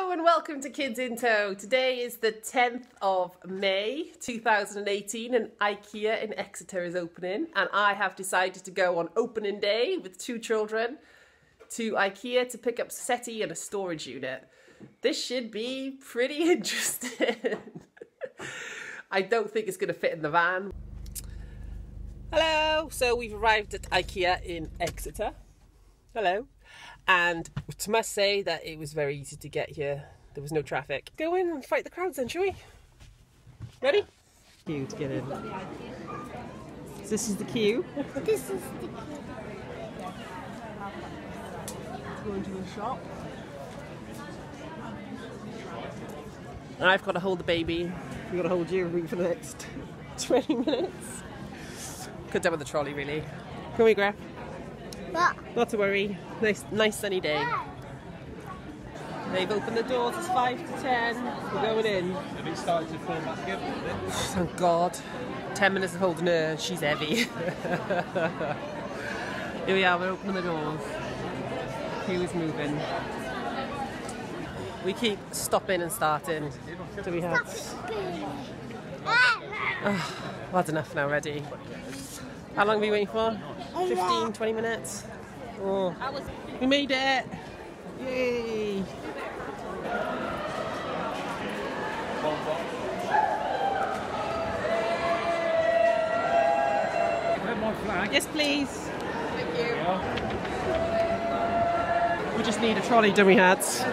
Hello and welcome to Kids in Tow. Today is the 10th of May 2018 and IKEA in Exeter is opening, and I have decided to go on opening day with two children to IKEA to pick up a settee and a storage unit. This should be pretty interesting. I don't think it's going to fit in the van. Hello, so we've arrived at IKEA in Exeter. Hello. And I must say that it was very easy to get here. There was no traffic. Go in and fight the crowds then, shall we? Ready? Queue to get in. So this is the queue. This is the queue. Go into the shop. And I've got to hold the baby. We've got to hold you for the next 20 minutes. Could do with the trolley, really. Can we grab? What? Not to worry. Nice sunny day. They've opened the doors. It's 5 to 10. We're going in. Have it started to form back together? Thank God. 10 minutes of holding her. She's heavy. Here we are. We're opening the doors. Queue is moving. We keep stopping and starting. Do we have? Oh, well, that's enough now. Ready? How long are we waiting for? 15, 20 minutes? Oh, we made it! Yay! My flag. Yes, please. Thank you. We just need a trolley, don't we, Hads?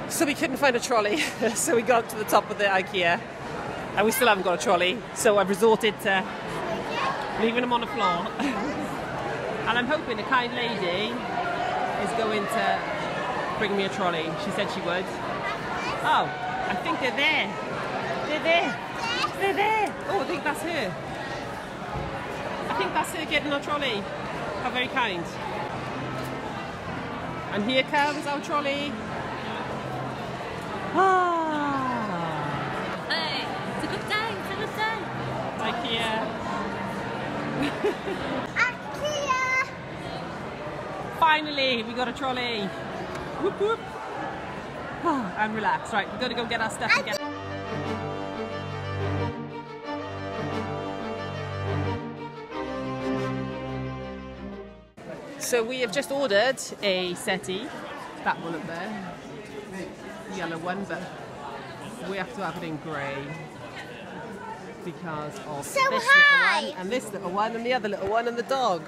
So we couldn't find a trolley, so we got to the top of the IKEA, and we still haven't got a trolley, so I've resorted to leaving them on the floor. And I'm hoping a kind lady is going to bring me a trolley. She said she would. Oh, I think they're there. They're there. They're there. Oh, I think that's her. I think that's her getting a trolley. How very kind. And here comes our trolley. Hey, it's a good day, it's a good day. IKEA. IKEA! Finally, we got a trolley. Whoop whoop. I'm relaxed. Right, we've got to go get our stuff again. So we have just ordered a settee. That one up there. Yellow one, but we have to have it in grey because of So this high. little one and this little one and the other little one and the dog.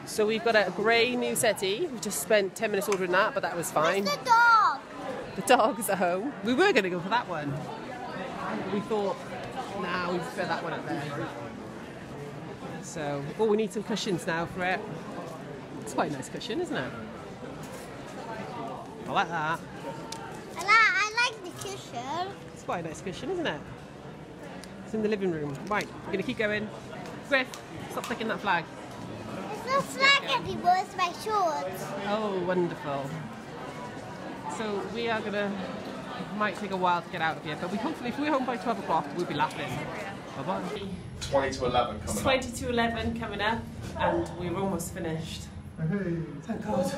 So we've got a grey new settee. We just spent 10 minutes ordering that, but that was fine. Where's the dog? The dog is at home. We were going to go for that one. We thought, nah, we prefer that one up there. So, oh, we need some cushions now for it. It's quite a nice cushion, isn't it? I like that. I like the cushion. It's quite a nice cushion, isn't it? It's in the living room. Right, we're going to keep going. Griff, stop flicking that flag. It's not flag anymore, it's my shorts. Oh, wonderful. So we are going to, might take a while to get out of here, but we hopefully, if we're home by 12 o'clock, we'll be laughing. Bye-bye. 20 to 11 coming 20 to 11 coming up, and we're almost finished. Thank God.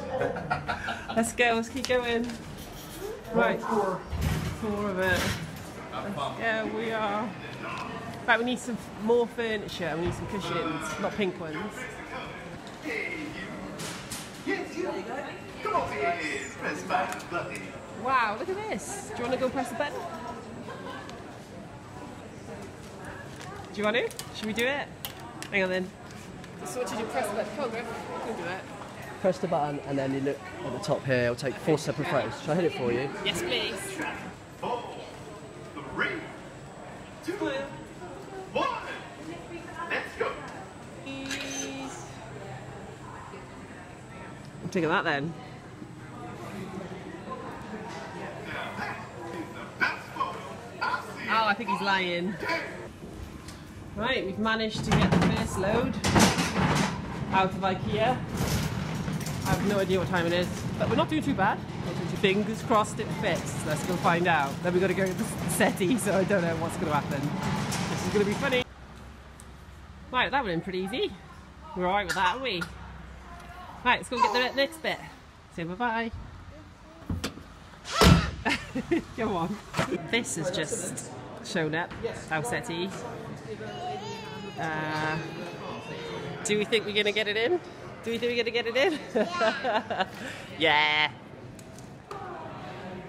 Let's go, let's keep going. Right, four of it. Yeah, we are. Right, we need some more furniture. We need some cushions, not pink ones. Come on, press that button. Wow, look at this. Do you want to go press the button? Do you want to? Should we do it? Hang on then. So what did you press the button? Come on, Griff. Go do it. Press the button and then you look at the top here. It'll take 4 separate photos. Shall I hit it for you? Yes, please. 4, 3, 2, 1. Let's go. Please. I'm taking that then. I think he's lying. Right, we've managed to get the first load out of IKEA. I have no idea what time it is, but we're not doing too bad. Fingers crossed it fits. Let's go find out. Then we've got to go to the settee, so I don't know what's going to happen. This is going to be funny. Right, that went in pretty easy. We're alright with that, aren't we? Right, let's go get the next bit. Say bye-bye. Come on. This has just shown up, our settee. Do we think we're going to get it in? Do we think we're going to get it in? Yeah. Yeah.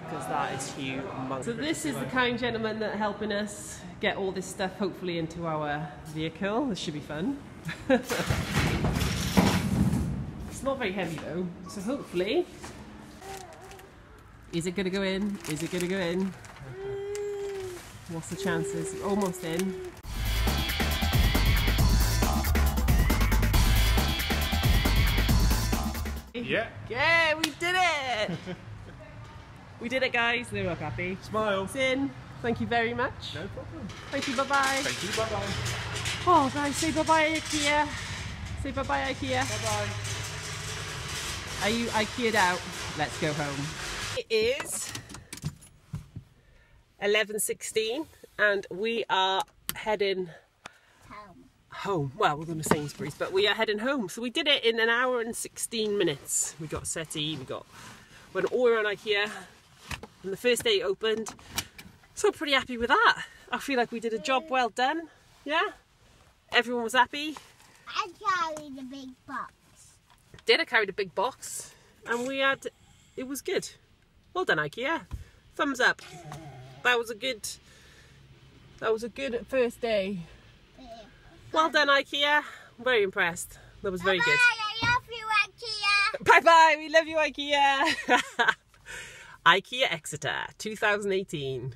Because that is humongous. So this is the kind gentleman that helping us get all this stuff hopefully into our vehicle. This should be fun. It's not very heavy though, so hopefully... Is it going to go in? Is it going to go in? What's the chances? Almost in. Yeah. Yeah, we did it! We did it, guys. They look happy. Smile. It's in. Thank you very much. No problem. Thank you, bye-bye. Thank you, bye-bye. Oh, guys, say bye-bye, IKEA. Say bye-bye, IKEA. Bye-bye. Are you IKEA'd out? Let's go home. It is 11:16 and we are heading home. Well, we're going to Sainsbury's, but we are heading home. So we did it in an hour and 16 minutes. We got settee, went all around IKEA, and the first day it opened. So I'm pretty happy with that. I feel like we did a job well done. Yeah? Everyone was happy. I carried a big box. I carried a big box, and it was good. Well done, IKEA. Thumbs up. That was a good first day. Well done, IKEA. I'm very impressed. That was very good. I love you, IKEA. Bye-bye. We love you, IKEA. IKEA Exeter 2018.